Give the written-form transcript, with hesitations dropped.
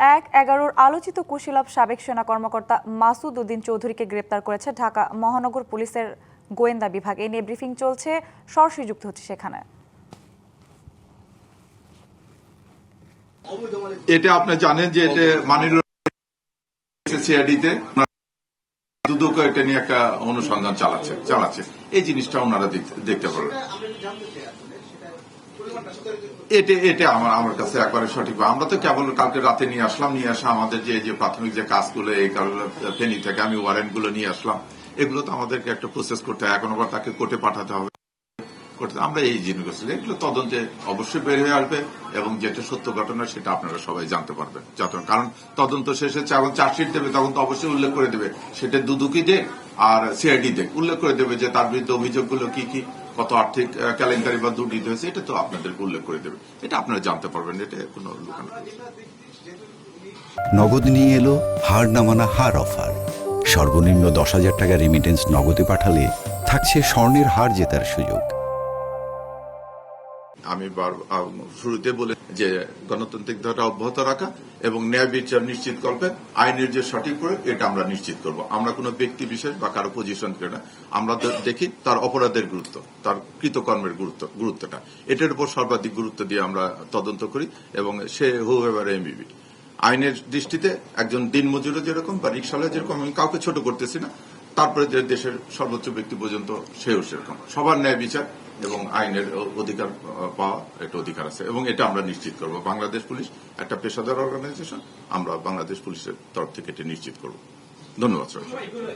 ১/১১ আলোচিত কুশীলব সাবেক সেনা কর্মকর্তা মাসুদ উদ্দিন চৌধুরীকে গ্রেপ্তার করেছে ঢাকা মহানগর পুলিশের গোয়েন্দা বিভাগ। এ নিয়ে ব্রিফিং চলছে, সরাসরি যুক্ত হচ্ছে সেখানে। এটা আপনি জানেন যে এটা মানিরুল সিআইডিতে দুদক এটা নিয়ে একটা অনুসন্ধান চালাচ্ছে এই জিনিসটা ওনারা দেখতে পারবেন। এটা আমার কাছে একবারে সঠিক। আমরা তো কেবল কালকে রাতে নিয়ে আসা আমাদের যে প্রাথমিক যে কাজগুলো এই ফেনী থেকে আমি ওয়ারেন্ট গুলো নিয়ে আসলাম, এগুলো তো আমাদেরকে একটা প্রসেস করতে হয়, এখন আবার তাকে কোর্টে পাঠাতে হবে। আমরা এই জিনিসগুলো এগুলো তদন্তে অবশ্যই বের হয়ে আসবে এবং যেটা সত্য ঘটনা সেটা আপনারা সবাই জানতে পারবেন। কারণ তদন্ত শেষে যখন চার্জশিট দেবে তখন তো অবশ্যই উল্লেখ করে দেবে, সেটা দুদকই দেখ আর সিআইডি দেখ, উল্লেখ করে দেবে যে তার বিরুদ্ধে অভিযোগগুলো কি কি, কত আর্থিক কেলেঙ্কারি বা দুর্নীতি হয়েছে, এটা তো আপনাদেরকে উল্লেখ করে দেবে। এটা আপনারা জানতে পারবেন, এটা কোনো লুকানো। নগদ নিয়ে এলো হার না মানা হার অফার। সর্বনিম্ন 10,000 টাকা রেমিটেন্স নগদে পাঠালে থাকছে স্বর্ণের হার জেতার সুযোগ। আমি শুরুতে বলে যে গণতান্ত্রিক ধারা অব্যাহত রাখা এবং ন্যায় বিচার নিশ্চিত করবে, আইনের যে সঠিক প্রয়োগ এটা আমরা নিশ্চিত করব। আমরা কোনো ব্যক্তি বিশেষ বা কারো পজিশন করি না, আমরা দেখি তার অপরাধের গুরুত্ব, তার কৃতকর্মের গুরুত্বটা, এটার উপর সর্বাধিক গুরুত্ব দিয়ে আমরা তদন্ত করি এবং সে হুএভার এমবিবি আইনের দৃষ্টিতে একজন দিনমজুরও যেরকম বা রিকশাওয়ালা যেরকম, আমি কাউকে ছোট করতেছি না, তারপরে যে দেশের সর্বোচ্চ ব্যক্তি পর্যন্ত সেও সেরকম, সবার ন্যায় বিচার এবং আইনের অধিকার পাওয়া একটা অধিকার আছে এবং এটা আমরা নিশ্চিত করব। বাংলাদেশ পুলিশ একটা পেশাদার অর্গানাইজেশন, আমরা বাংলাদেশ পুলিশের তরফ থেকে এটা নিশ্চিত করব। ধন্যবাদ।